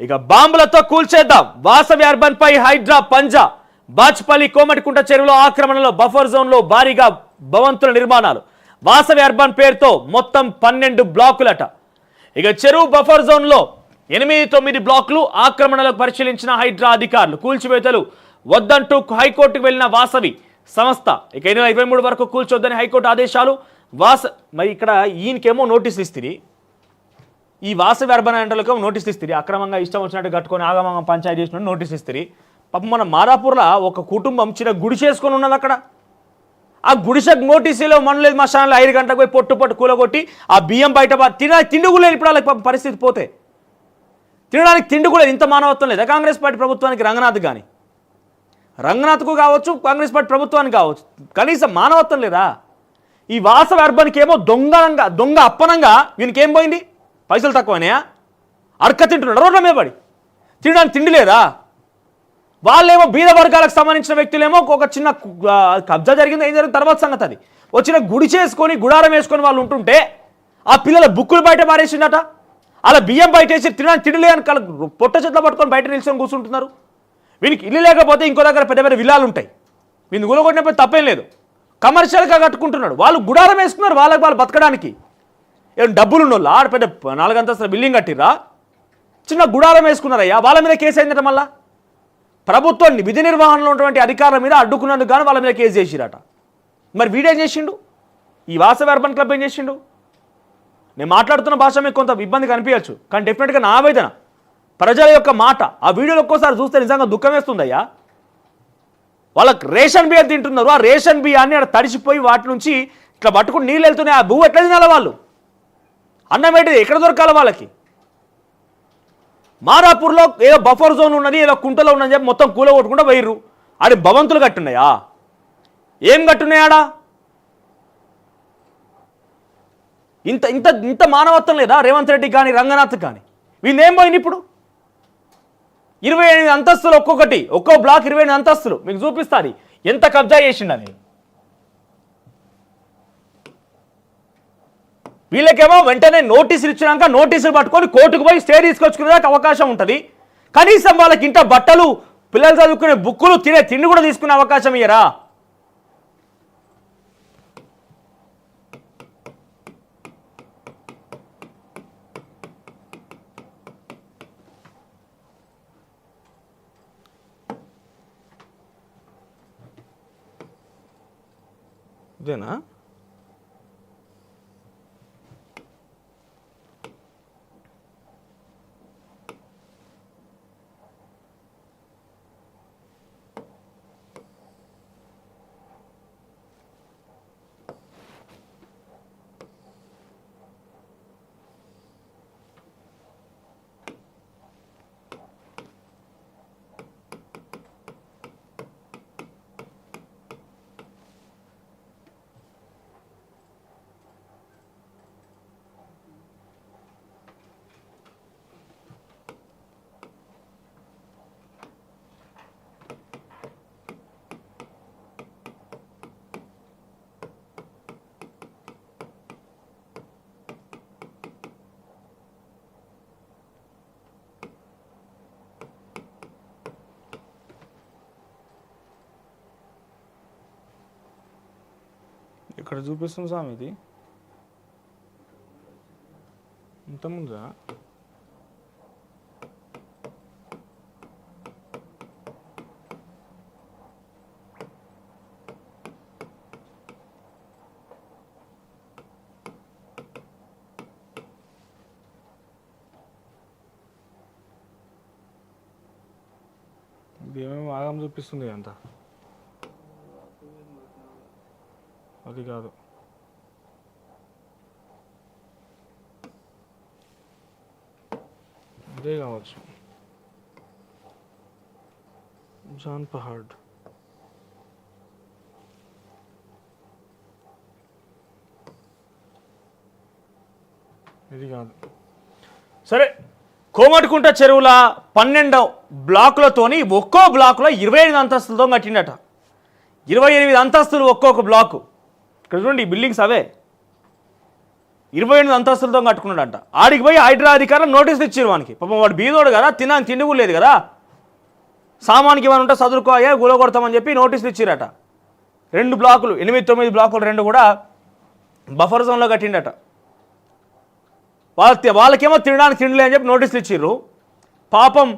ఇక బాంబులతో కూల్చేద్దాం వాసవి అర్బన్ పై హైడ్రా పంజా బాచ్పల్లి కోమటికుంట చెరువులో ఆక్రమణలో buffer zone లో భారీగా భవంతుల నిర్మాణాలు వాసవి అర్బన్ పేరుతో మొత్తం 12 బ్లాకులట ఇక చెరువు బఫర్ జోన్ లో 8-9 బ్లాకులు ఆక్రమణలకు పరిశీలించిన హైడ్రా అధికారులు కూల్చివేతలు వద్దంటూ హైకోర్టుకు వెళ్లిన వాసవి సంస్థ ఇక 2023 వరకు కూల్చొద్దని హైకోర్టు ఆదేశాలు మరి ఇక్కడ ఈయనకేమో నోటీసులు ఇస్తుంది ఈ వాసవి అర్బన్ అంటలకు నోటీస్ ఇస్తుంది అక్రమంగా ఇష్టం వచ్చినట్టు కట్టుకొని ఆగమంగా పంచాయతీ చేసినట్టు నోటీస్ ఇస్తుంది పాపం మన మాదాపూర్లో ఒక కుటుంబం చిన్న గుడి చేసుకొని ఉన్నది అక్కడ ఆ గుడిసెకు నోటీసులో మనలేదు మశానంలో 5 గంటలకు పోయి పొట్టు కూలగొట్టి ఆ బియ్యం బయట తిండి కూడా లేదు ఇప్పుడు వాళ్ళకి పరిస్థితి పోతే తినడానికి తిండి కూడా ఇంత మానవత్వం లేదా కాంగ్రెస్ పార్టీ ప్రభుత్వానికి రంగనాథ్కు కావచ్చు కాంగ్రెస్ పార్టీ ప్రభుత్వానికి కావచ్చు కనీసం మానవత్వం లేదా ఈ వాసవి అర్బన్కి ఏమో దొంగ అప్పనంగా వీనికి ఏం పోయింది పైసలు తక్కువనే అడక తింటున్నాడు రోడ్ల మీద పడి తినడానికి తిండి లేదా వాళ్ళేమో బీద వర్గాలకు సంబంధించిన వ్యక్తులేమో ఒక చిన్న కబ్జా జరిగింది ఏం జరిగింది తర్వాత సంగతి అది వచ్చిన గుడి చేసుకొని గుడారం వేసుకొని వాళ్ళు ఉంటుంటే ఆ పిల్లల బుక్కులు బయట పారేసిందట అలా బియ్యం బయట వేసి తినడానికి తిండి లేని పొట్ట చెట్ల పట్టుకొని బయట నిల్చొని కూర్చుంటున్నారు వీనికి ఇల్లు లేకపోతే ఇంకో దగ్గర పెద్ద పెద్ద విల్లాలు ఉంటాయి వీళ్ళు గులగొట్టినప్పుడు తప్పేం లేదు కమర్షియల్గా కట్టుకుంటున్నాడు వాళ్ళు గుడారం వేసుకున్నారు వాళ్ళు బతకడానికి ఏం డబ్బులు ఉన్నోళ్ళు ఆడ పెద్ద 4 అంతస్తుల బిల్డింగ్ కట్టిర్రా చిన్న గుడారం వేసుకున్నారయ్యా వాళ్ళ మీద కేసు అయిందట మళ్ళా ప్రభుత్వం విధి నిర్వహణలో ఉన్నటువంటి అధికారుల మీద అడ్డుకున్నందుకు కానీ వాళ్ళ మీద కేసు చేసిరట మరి వీడేం చేసిండు ఈ వాసవి అర్బన్ క్లబ్ ఏం చేసిండు నేను మాట్లాడుతున్న భాష మీకు కొంత ఇబ్బంది కనిపించచ్చు కానీ డెఫినెట్గా నా ఆవేదన ప్రజల యొక్క మాట ఆ వీడియోలు ఒక్కోసారి చూస్తే నిజంగా దుఃఖం వేస్తుందయ్యా వాళ్ళకి రేషన్ బియ్యం తింటున్నారు ఆ రేషన్ బియ్యాన్ని అక్కడ తడిసిపోయి వాటి నుంచి ఇట్లా పట్టుకుని నీళ్ళు వెళ్తున్నాయి ఆ భూ ఎట్లా తినాలి వాళ్ళు అన్నం ఏంటిది ఎక్కడ దొరకాలి వాళ్ళకి మాదాపూర్లో ఏదో బఫర్ జోన్ ఉన్నది ఏదో కుంటలో ఉన్నది చెప్పి మొత్తం కూల కొట్టుకుంటూ పోయిర్రు ఆడి భవంతులు కట్టున్నాయా ఏం కట్టున్నాయాడా ఇంత ఇంత ఇంత మానవత్వం లేదా రేవంత్ రెడ్డి కానీ రంగనాథ్ కానీ వీళ్ళు ఏం పోయింది ఇప్పుడు 28 అంతస్తులు ఒక్కో బ్లాక్ 28 అంతస్తులు మీకు చూపిస్తుంది ఎంత కబ్జా చేసిండని వీళ్ళకేమో వెంటనే నోటీసులు ఇచ్చినాక నోటీసులు పట్టుకొని కోర్టుకు పోయి స్టే తీసుకొచ్చుకునేదానికి అవకాశం ఉంటుంది కనీసం వాళ్ళకి ఇంట బట్టలు పిల్లలు చదువుకునే బుక్కులు తిండి కూడా తీసుకునే అవకాశం ఇయ్యరా ఇదేనా ఇక్కడ చూపిస్తుంది స్వామి ఇది ఇంతకుముందా ఇది ఏమేమి ఆగం చూపిస్తుంది అంతా అది కాదు ఇదే కావచ్చు జాన్ పహాడ్ ఇది కాదు సరే కోమటికుంట చెరువుల 12 బ్లాకులతోని ఒక్కో బ్లాకులో 25 అంతస్తులతో కట్టిండట 28 అంతస్తులు ఒక్కొక్క బ్లాకు ఇక్కడ చూడండి ఈ బిల్డింగ్స్ అవే 28 అంతస్తులతో కట్టుకున్నాడంట. ఆడికి పోయి హైడ్రా అధికారులు నోటీసులు ఇచ్చారు వానికి. పాపం వాడు బీదోడు కదా, తిండి కూడా లేదు కదా, సామానికి ఏమైనా ఉంటే చదువుకోయా గులగొడతామని చెప్పి నోటీసులు ఇచ్చిరట. 2 బ్లాకులు 8, 9 బ్లాకులు 2 కూడా బఫర్ జోన్లో కట్టిండట. వాళ్ళకేమో తినడానికి తిండిలే అని చెప్పి నోటీసులు ఇచ్చిర్రు. పాపం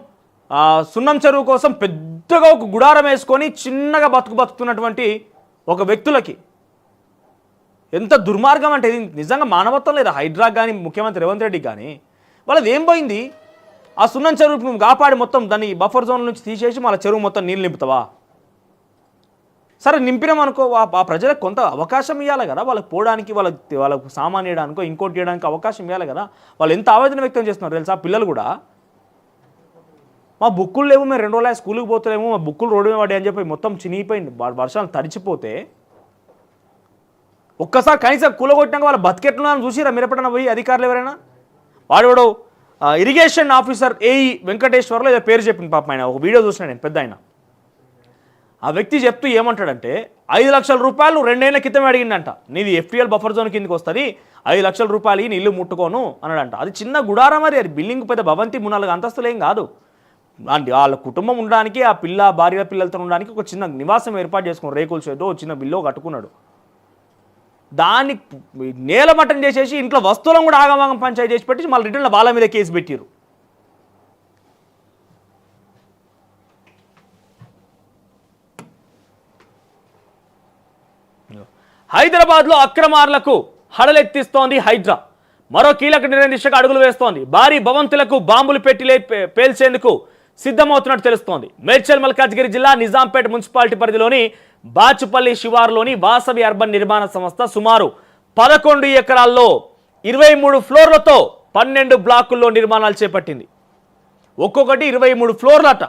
సున్నం చెరువు కోసం పెద్దగా ఒక గుడారం వేసుకొని చిన్నగా బతుకుతున్నటువంటి ఒక వ్యక్తులకి ఎంత దుర్మార్గం అంటే ఇది నిజంగా మానవత్వం లేదా? హైడ్రా కానీ ముఖ్యమంత్రి రేవంత్ రెడ్డికి కానీ వాళ్ళది ఏం పోయింది? ఆ సున్నం చెరువు నువ్వు కాపాడి మొత్తం దాన్ని బఫర్ జోన్ నుంచి తీసేసి మళ్ళీ చెరువు మొత్తం నీళ్ళు నింపుతావా? సరే నింపినామనుకో, ఆ ప్రజలకు కొంత అవకాశం ఇవ్వాలి కదా, వాళ్ళకి పోవడానికి, వాళ్ళకు సామాన్ ఇవ్వడానికో ఇంకోటి చేయడానికి అవకాశం ఇవ్వాలి కదా. వాళ్ళు ఎంత ఆవేదన వ్యక్తం చేస్తున్నారు తెలుసా? పిల్లలు కూడా మా బుక్కులు లేవు, మేము 2 రోజులు స్కూల్కి పోతలేము, మా బుక్కులు రోడ్డు మీద పడ్డాయి అని చెప్పి మొత్తం చినిగిపోయింది. వర్షాలు తడిచిపోతే ఒక్కసారి కనీసం కూలగొట్టినాక వాళ్ళ బతికెట్లున్నారని చూసిరా మీరు ఎప్పుడైనా పోయి? అధికారులు ఎవరైనా? వాడు ఇరిగేషన్ ఆఫీసర్ ఏఈ వెంకటేశ్వర్లో ఏదో పేరు చెప్పింది పాపం. ఆయన ఒక వీడియో చూసిన నేను, పెద్ద ఆయన. ఆ వ్యక్తి చెప్తూ ఏమంటాడంటే 5 లక్షల రూపాయలు 2 ఏళ్ల క్రితం అడిగిందంట. నీది FTL బఫర్ జోన్ కిందకి వస్తుంది, 5 లక్షల రూపాయలు నీ ఇల్లు ముట్టుకోను అన్నాడంట. అది చిన్న గుడారా, మరి అది బిల్డింగ్ పెద్ద భవంతి 3-4 అంతస్తులు ఏం కాదు. వాళ్ళ కుటుంబం ఉండడానికి, ఆ భార్య పిల్లలతో ఉండడానికి ఒక చిన్న నివాసం ఏర్పాటు చేసుకున్నాడు. రేకుల షెడ్డో చిన్న బిల్లో కట్టుకున్నాడు. దాన్ని నేలమట్టం చేసేసి ఇంట్లో వస్తువులను కూడా ఆగమాగం పంచాయతీ చేసి పెట్టి మళ్ళీ రిటర్న్లో వాళ్ళ మీద కేసు పెట్టారు. హైదరాబాద్లో అక్రమార్లకు హడలెత్తిస్తోంది హైడ్రా. మరో కీలక నిర్ణయం దిశగా అడుగులు వేస్తోంది. భారీ భవంతులకు బాంబులు పెట్టి పేల్చేందుకు సిద్ధమవుతున్నట్టు తెలుస్తోంది. మేడ్చల్ మల్కాజ్గిరి జిల్లా నిజాంపేట మున్సిపాలిటీ పరిధిలోని బాచుపల్లి శివారులోని వాసవి అర్బన్ నిర్మాణ సంస్థ సుమారు 11 ఎకరాల్లో 23 ఫ్లోర్లతో 12 బ్లాకుల్లో నిర్మాణాలు చేపట్టింది. ఒక్కొక్కటి 23 ఫ్లోర్లట.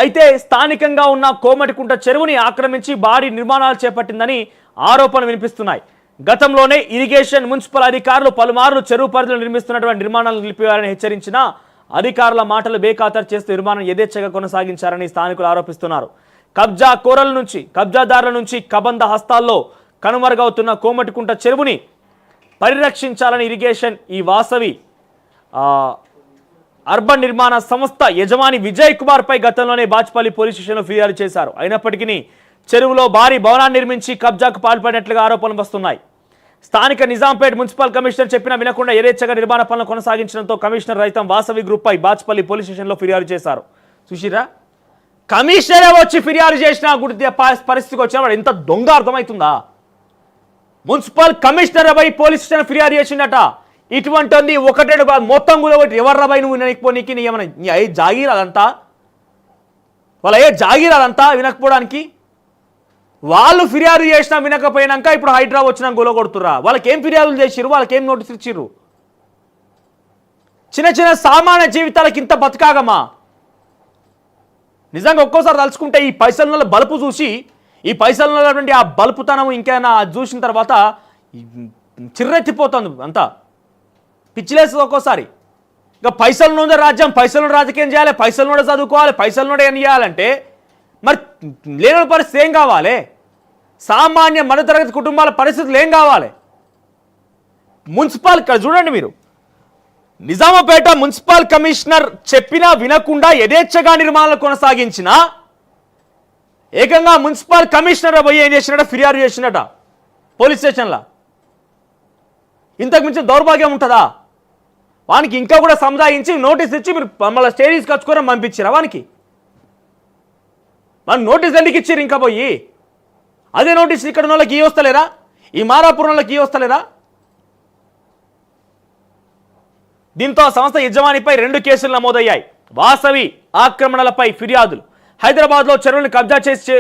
అయితే స్థానికంగా ఉన్న కోమటికుంట చెరువుని ఆక్రమించి భారీ నిర్మాణాలు చేపట్టిందని ఆరోపణలు వినిపిస్తున్నాయి. గతంలోనే ఇరిగేషన్ మున్సిపల్ అధికారులు పలుమార్లు చెరువు పరిధిలో నిర్మిస్తున్నటువంటి నిర్మాణాలను నిలిపివేయాలని హెచ్చరించినా అధికారుల మాటలు బేఖాతరు చేస్తూ నిర్మాణం యథేచ్ఛగా కొనసాగించారని స్థానికులు ఆరోపిస్తున్నారు. కబ్జాదారుల నుంచి కబంధ హస్తాల్లో కనుమరుగవుతున్న కోమటికుంట చెరువుని పరిరక్షించాలని ఇరిగేషన్ ఈ వాసవి అర్బన్ నిర్మాణ సంస్థ యజమాని విజయ్ కుమార్ పై గతంలోనే బాచ్పల్లి పోలీస్ స్టేషన్లో ఫిర్యాదు చేశారు. అయినప్పటికీ చెరువులో భారీ భవనాన్ని నిర్మించి కబ్జాకు పాల్పడినట్లుగా ఆరోపణలు వస్తున్నాయి. స్థానిక నిజాంపేట్ మున్సిపల్ కమిషనర్ చెప్పినా వినకుండా యథేచ్ఛగా నిర్మాణ పనులు కొనసాగించడంతో కమిషనర్ రైతం వాసవి గ్రూప్ పై బాచ్పల్లి పోలీస్ స్టేషన్లో ఫిర్యాదు చేశారు. చూసిరా, కమిషనరే వచ్చి ఫిర్యాదు చేసిన పరిస్థితికి వచ్చినప్పుడు ఎంత దొంగ అర్థమవుతుందా? మున్సిపల్ కమిషనర్ పై పోలీస్ స్టేషన్ ఫిర్యాదు చేసిందట. ఇటువంటి ఒకటే మొత్తం కూడా ఒకటి ఎవర్రా బై నువ్వు వినకపోనీకి ఏమన్నా జాగీర్ అదంతా, వాళ్ళ జాగీర్ అదంతా వినకపోవడానికి. వాళ్ళు ఫిర్యాదు చేసినా వినకపోయినాక ఇప్పుడు హైడ్రా వచ్చినా గొలగొడుతుర్రా. వాళ్ళకి ఏం ఫిర్యాదులు చేసిర్రు, వాళ్ళకి ఏం నోటీసులు ఇచ్చిర్రు? చిన్న సామాన్య జీవితాలకి ఇంత బతకాగమా? నిజంగా ఒక్కోసారి తలుచుకుంటే ఈ పైసల బలుపు చూసి, ఈ పైసలు ఉన్నటువంటి ఆ బలుపుతనం ఇంకైనా చూసిన తర్వాత చిర్రెత్తిపోతుంది, అంతా పిచ్చిలేస్తుంది ఒక్కోసారి. ఇంకా పైసలు నుండి రాజ్యం, పైసలు రాజకీయం చేయాలి, పైసలు నుండి చదువుకోవాలి, పైసలు నుండి ఏం చేయాలంటే మరి లేని పరిస్థితి ఏం కావాలి? సామాన్య మధ్యతరగతి కుటుంబాల పరిస్థితులు ఏం కావాలి? మున్సిపల్ చూడండి మీరు, నిజామాపేట మున్సిపల్ కమిషనర్ చెప్పినా వినకుండా యథేచ్ఛగా నిర్మాణాలు కొనసాగించిన ఏకంగా మున్సిపల్ కమిషనర్ పోయి ఏం చేసినట, ఫిర్యాదు చేసినట పోలీస్ స్టేషన్లో. ఇంతకు మించి దౌర్భాగ్యం ఉంటుందా? వానికి ఇంకా కూడా సముదాయించి నోటీస్ ఇచ్చి మీరు మళ్ళీ స్టేజ్ కచ్చుకొని పంపించారా వానికి? మన నోటీస్ ఎందుకు ఇచ్చారు? ఇంకా పోయి అదే నోటీస్ ఇక్కడ ఉన్న వాళ్ళకి వస్తలేరా? ఈ మారాపురం వాళ్ళకి వస్తలేరా? దీంతో సంస్థ యజమానిపై 2 కేసులు నమోదయ్యాయి. వాసవి ఆక్రమణలపై ఫిర్యాదులు. హైదరాబాద్లో చెరువులను కబ్జా చేసి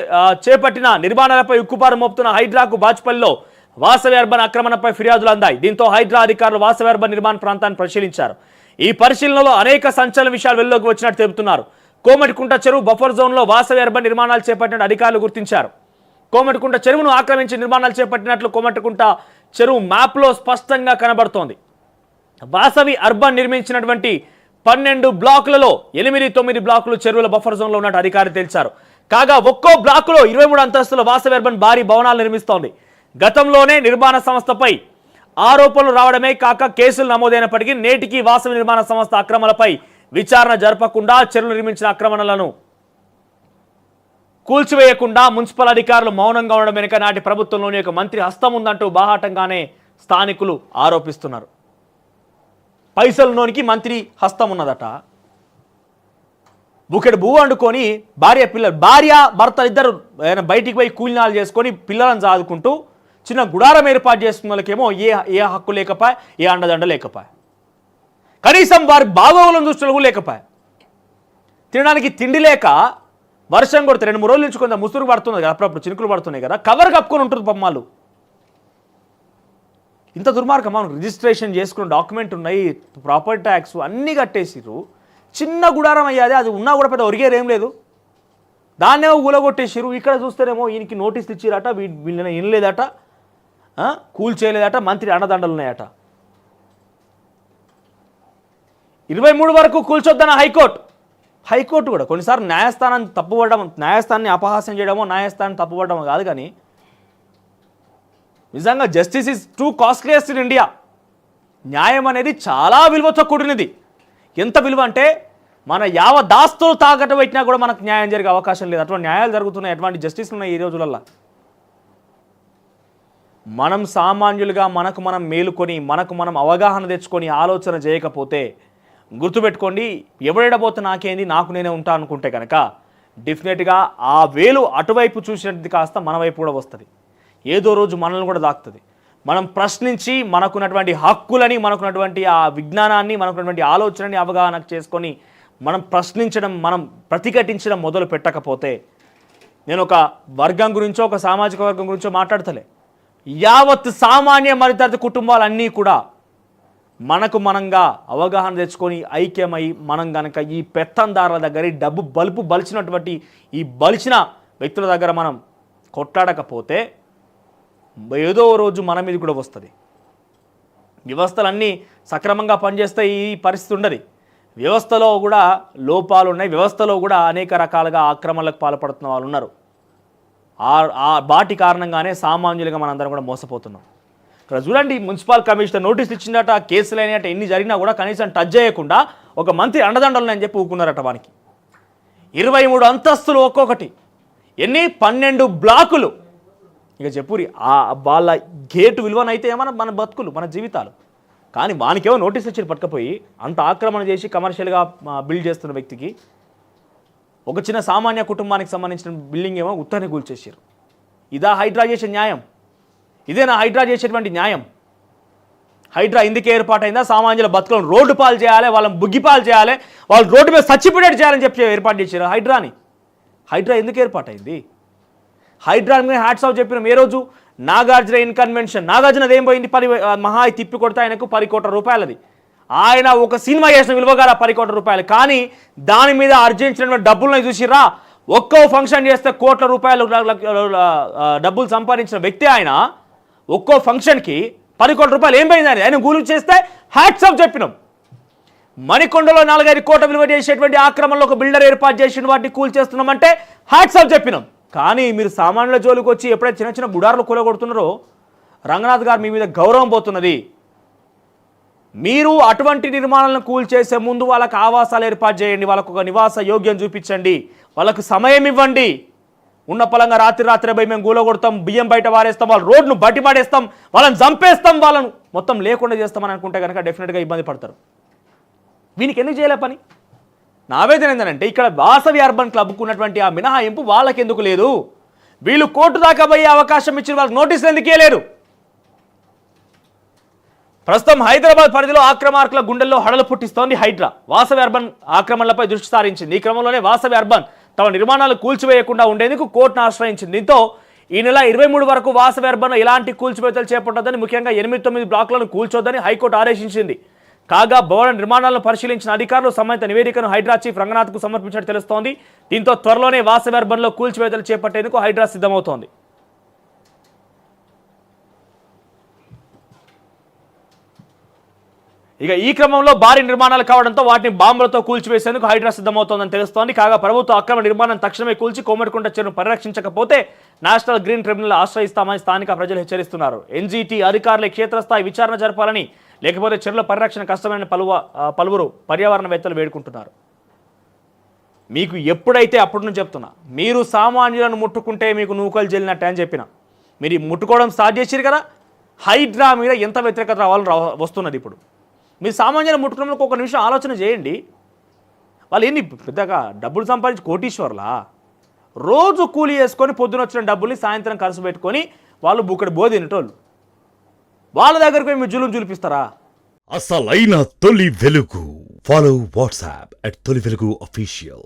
చేపట్టిన నిర్మాణాలపై ఉక్కుపారు మోపుతున్న హైడ్రాకు బాచ్పల్లిలో వాసవి అర్బన్ ఆక్రమణపై ఫిర్యాదులు అందాయి. దీంతో హైడ్రా అధికారులు వాసవి అర్బన్ నిర్మాణ ప్రాంతాన్ని పరిశీలించారు. ఈ పరిశీలనలో అనేక సంచలన విషయాలు వెలుగులోకి వచ్చినట్టు చెబుతున్నారు. కోమటికుంట చెరువు బఫర్ జోన్లో వాసవి అర్బన్ నిర్మాణాలు చేపట్టినట్టు అధికారులు గుర్తించారు. కోమటికుంట చెరువును ఆక్రమించి నిర్మాణాలు చేపట్టినట్లు కోమటికుంట చెరువు మ్యాప్లో స్పష్టంగా కనబడుతోంది. వాసవి అర్బన్ నిర్మించినటువంటి 12 బ్లాకులలో 8-9 బ్లాకులు చెరువుల బఫర్ జోన్లో ఉన్నట్టు అధికారులు తేల్చారు. కాగా ఒక్కో బ్లాకులో 23 అంతస్తుల వాసవి అర్బన్ భారీ భవనాలు నిర్మిస్తోంది. గతంలోనే నిర్మాణ సంస్థపై ఆరోపణలు రావడమే కాక కేసులు నమోదైనప్పటికీ నేటికి వాసవి నిర్మాణ సంస్థ అక్రమాలపై విచారణ జరపకుండా చెరువులు నిర్మించిన ఆక్రమణలను కూల్చివేయకుండా మున్సిపల్ అధికారులు మౌనంగా ఉండడం వెనుక నాటి ప్రభుత్వంలోని ఒక మంత్రి హస్తం ఉందంటూ బాహాటంగానే స్థానికులు ఆరోపిస్తున్నారు. పైసల్లోనికి మంత్రి హస్తం ఉన్నదట. బుకెడు భూ వండుకొని భార్య భర్తలు ఇద్దరు బయటికి పోయి కూలినాలు చేసుకొని పిల్లలను చదువుకుంటూ చిన్న గుడారం ఏర్పాటు చేసుకున్న వాళ్ళకేమో ఏ హక్కు లేకపోయా, ఏ అండదండ లేకపోయా, కనీసం వారి బాగోగులను దృష్టిలో లేకపోయా. తినడానికి తిండి లేక వర్షం కొడితే 2-3 రోజుల నుంచి కొంత ముసురు పడుతుంది కదా, అప్పుడప్పుడు చినుకులు పడుతున్నాయి కదా, కవర్ కప్పుకొని ఉంటుంది పమ్మాలు. ఇంత దుర్మార్గం. మనం రిజిస్ట్రేషన్ చేసుకున్న డాక్యుమెంట్ ఉన్నాయి, ప్రాపర్టీ ట్యాక్స్ అన్నీ కట్టేసిరు. చిన్న గుడారం అయ్యాది, అది ఉన్నా కూడా పెద్ద ఒరిగేది ఏం లేదు. దాన్నేమో ఊలగొట్టేసిరు. ఇక్కడ చూస్తేనేమో ఈయనకి నోటీసులు ఇచ్చిరట, వీళ్ళని వినలేదట, కూల్ చేయలేదట, మంత్రి అండదండలు ఉన్నాయట. 23 వరకు కూల్చొద్దన్న హైకోర్టు కూడా కొన్నిసార్లు న్యాయస్థానాన్ని అపహాస్యం చేయడమో న్యాయస్థానాన్ని తప్పుపడమో కాదు, కానీ నిజంగా justice is two costliest in India. న్యాయం అనేది చాలా విలువతో కూడినది. ఎంత విలువ అంటే మన దాస్తులు తాకట్టు పెట్టినా కూడా మనకు న్యాయం జరిగే అవకాశం లేదు. అటువంటి న్యాయాలు జరుగుతున్నాయి, అటువంటి జస్టిస్లు ఉన్నాయి ఈ రోజులల్లో. మనం సామాన్యులుగా మనకు మనం మేలుకొని మనకు మనం అవగాహన తెచ్చుకొని ఆలోచన చేయకపోతే గుర్తుపెట్టుకోండి, ఎవడేడబోతే నాకేంది, నాకు నేనే ఉంటా అనుకుంటే కనుక డెఫినెట్గా ఆ వేలు అటువైపు చూసినది కాస్త మన వైపు కూడా వస్తుంది. ఏదో రోజు మనల్ని కూడా దాక్కుతుంది. మనం ప్రశ్నించి మనకున్నటువంటి హక్కులని, మనకున్నటువంటి ఆ విజ్ఞానాన్ని, మనకున్నటువంటి ఆలోచనని అవగాహన చేసుకొని మనం ప్రశ్నించడం, మనం ప్రతిఘటించడం మొదలు పెట్టకపోతే, నేను ఒక వర్గం గురించో ఒక సామాజిక వర్గం గురించో మాట్లాడతలే, యావత్ సామాన్య మధ్యతరగతి కుటుంబాలన్నీ కూడా మనకు మనంగా అవగాహన తెచ్చుకొని ఐక్యమై మనం కనుక ఈ పెత్తందారుల దగ్గర డబ్బు బలిచినటువంటి ఈ బలిచిన వ్యక్తుల దగ్గర మనం కొట్లాడకపోతే ఏదో రోజు మన మీద కూడా వస్తుంది. వ్యవస్థలన్నీ సక్రమంగా పనిచేస్తే ఈ పరిస్థితి ఉండదు. వ్యవస్థలో కూడా లోపాలు ఉన్నాయి. వ్యవస్థలో కూడా అనేక రకాలుగా ఆక్రమణలకు పాల్పడుతున్న వాళ్ళు ఉన్నారు. వాటి కారణంగానే సామాన్యులుగా మనందరం కూడా మోసపోతున్నాం. ఇక్కడ చూడండి, మున్సిపల్ కమిషనర్ నోటీసులు ఇచ్చిందట, కేసులు అయినట్టు ఎన్ని జరిగినా కూడా కనీసం టచ్ చేయకుండా ఒక మంత్రి అండదండలు అని చెప్పి ఊకున్నారట. వానికి 23 అంతస్తులు, ఒక్కొక్కటి ఎన్ని 12 బ్లాకులు. ఇక చెప్పురి వాళ్ళ గేటు విలువనైతే ఏమన్నా మన బతుకులు, మన జీవితాలు. కానీ వానికేమో నోటీస్ ఇచ్చి పట్టుకపోయి అంత ఆక్రమణ చేసి కమర్షియల్గా బిల్డ్ చేస్తున్న వ్యక్తికి ఒక చిన్న సామాన్య కుటుంబానికి సంబంధించిన బిల్డింగ్ ఏమో ఉత్తరనే కూల్చేసారు. ఇదా హైడ్రా చేసే న్యాయం? ఇదేనా హైడ్రా చేసేటువంటి న్యాయం? హైడ్రా ఎందుకు ఏర్పాటైందా? సామాన్యుల బతుకులను రోడ్డు పాలు చేయాలి, వాళ్ళని బుగ్గిపాలు చేయాలి, వాళ్ళు రోడ్డు మీద సచ్చిపిడేట్ చేయాలని చెప్పి ఏర్పాటు చేశారు హైడ్రాని. హైడ్రా ఎందుకు ఏర్పాటైంది? హైడ్రా మీద హ్యాట్స్ ఆఫ్ చెప్పినాం. ఏ రోజు నాగార్జున ఇన్కన్వెన్షన్, నాగార్జునది ఏం పోయింది? మహా తిప్పి కొడితే ఆయనకు 10 కోట్ల రూపాయలది. ఆయన ఒక సినిమా చేసిన విలువగాల 10 కోట్ల రూపాయలు. కానీ దాని మీద అర్జించినటువంటి డబ్బులను చూసిరా, ఒక్కో ఫంక్షన్ చేస్తే కోట్ల రూపాయలు డబ్బులు సంపాదించిన వ్యక్తి ఆయన. ఒక్కో ఫంక్షన్కి 10 కోట్ల రూపాయలు ఏం పోయింది? ఆయన గురించి చేస్తే హ్యాట్స్ ఆఫ్ చెప్పినాం. మణికొండలో 4-5 కోట్ల విలువ చేసేటువంటి ఆక్రమణలో ఒక బిల్డర్ ఏర్పాటు చేసిన వాటిని కూల్ చేస్తున్నామంటే హ్యాట్స్ ఆఫ్ చెప్పినాం. కానీ మీరు సామాన్యుల జోలికి వచ్చి ఎప్పుడైతే చిన్న చిన్న గుడార్లు కూలగొడుతున్నారో రంగనాథ్ గారు మీ మీద గౌరవం పోతున్నది. మీరు అటువంటి నిర్మాణాలను కూల్ చేసే ముందు వాళ్ళకు ఆవాసాలు ఏర్పాటు చేయండి, వాళ్ళకు ఒక నివాస యోగ్యం చూపించండి, వాళ్ళకు సమయం ఇవ్వండి. ఉన్న పొలంగా రాత్రి పోయి మేము కూలగొడతాం, బియ్యం బయట వారేస్తాం, వాళ్ళ రోడ్ను బట్టి పడేస్తాం, వాళ్ళని చంపేస్తాం, వాళ్ళను మొత్తం లేకుండా చేస్తామని అనుకుంటే కనుక డెఫినెట్గా ఇబ్బంది పడతారు. వీనికి ఎందుకు చేయలే పని? నా ఆవేదన ఏంటంటే ఇక్కడ వాసవి అర్బన్ క్లబ్కు ఉన్నటువంటి ఆ మినహాయింపు వాళ్ళకి ఎందుకు లేదు? వీళ్ళు కోర్టు దాకా పోయే అవకాశం ఇచ్చిన వాళ్ళకి నోటీసులు ఎందుకు ఇవ్వలేరు? ప్రస్తుతం హైదరాబాద్ పరిధిలో ఆక్రమార్కుల గుండెల్లో హడలు పుట్టిస్తోంది హైడ్రా. వాసవి అర్బన్ ఆక్రమణలపై దృష్టి సారించింది. ఈ క్రమంలోనే వాసవి అర్బన్ తమ నిర్మాణాలు కూల్చివేయకుండా ఉండేందుకు కోర్టును ఆశ్రయించింది. దీంతో ఈ నెల 23 వరకు వాసవి అర్బన్ ఎలాంటి కూల్చివేతలు చేపట్టొద్దని, ముఖ్యంగా 8-9 బ్లాకులను కూల్చొద్దని హైకోర్టు ఆదేశించింది. కాగా భవన నిర్మాణాలను పరిశీలించిన అధికారులు సంబంధిత నివేదికను హైడ్రా చీఫ్ రంగనాథ్కు సమర్పించినట్టు తెలుస్తోంది. దీంతో త్వరలోనే వాసవి అర్బన్లో కూల్చివేతలు చేపట్టేందుకు హైడ్రా సిద్ధమవుతోంది. ఇక ఈ క్రమంలో భారీ నిర్మాణాలు కావడంతో వాటిని బాంబులతో కూల్చివేసేందుకు హైడ్రా సిద్ధమవుతోందని తెలుస్తోంది. కాగా ప్రభుత్వ అక్రమ నిర్మాణం తక్షణమే కూల్చి కోమటికుంట చెరువును పరిరక్షించకపోతే నేషనల్ గ్రీన్ ట్రిబ్యునల్ ఆశ్రయిస్తామని స్థానిక ప్రజలు హెచ్చరిస్తున్నారు. ఎన్జీటీ అధికారులే క్షేత్రస్థాయి విచారణ జరపాలని, లేకపోతే చెరువుల పరిరక్షణ కష్టమైన పలువురు పర్యావరణవేత్తలు వేడుకుంటున్నారు. మీకు ఎప్పుడైతే అప్పుడు నుంచి చెప్తున్నా, మీరు సామాన్యులను ముట్టుకుంటే మీకు నూకలు జల్లినట్టే అని చెప్పిన. మీరు ముట్టుకోవడం స్టార్ట్ చేసిరు కదా, హైడ్రా మీద ఎంత వ్యతిరేకత వస్తున్నది. ఇప్పుడు మీరు సామాన్యులను ముట్టుకున్నప్పుడు ఒక నిమిషం ఆలోచన చేయండి. వాళ్ళు ఏంది పెద్దగా డబ్బులు సంపాదించి కోటీశ్వర్లా? రోజు కూలి చేసుకొని పొద్దున వచ్చిన డబ్బుల్ని సాయంత్రం ఖర్చు పెట్టుకొని వాళ్ళు బుక్కడి బోధినటోళ్ళు. వాళ్ళ దగ్గరకు మీరు జులుం జులిపిస్తారా? అసలైన తొలి వెలుగు. ఫాలో వాట్సాప్ @తొలి వెలుగు official.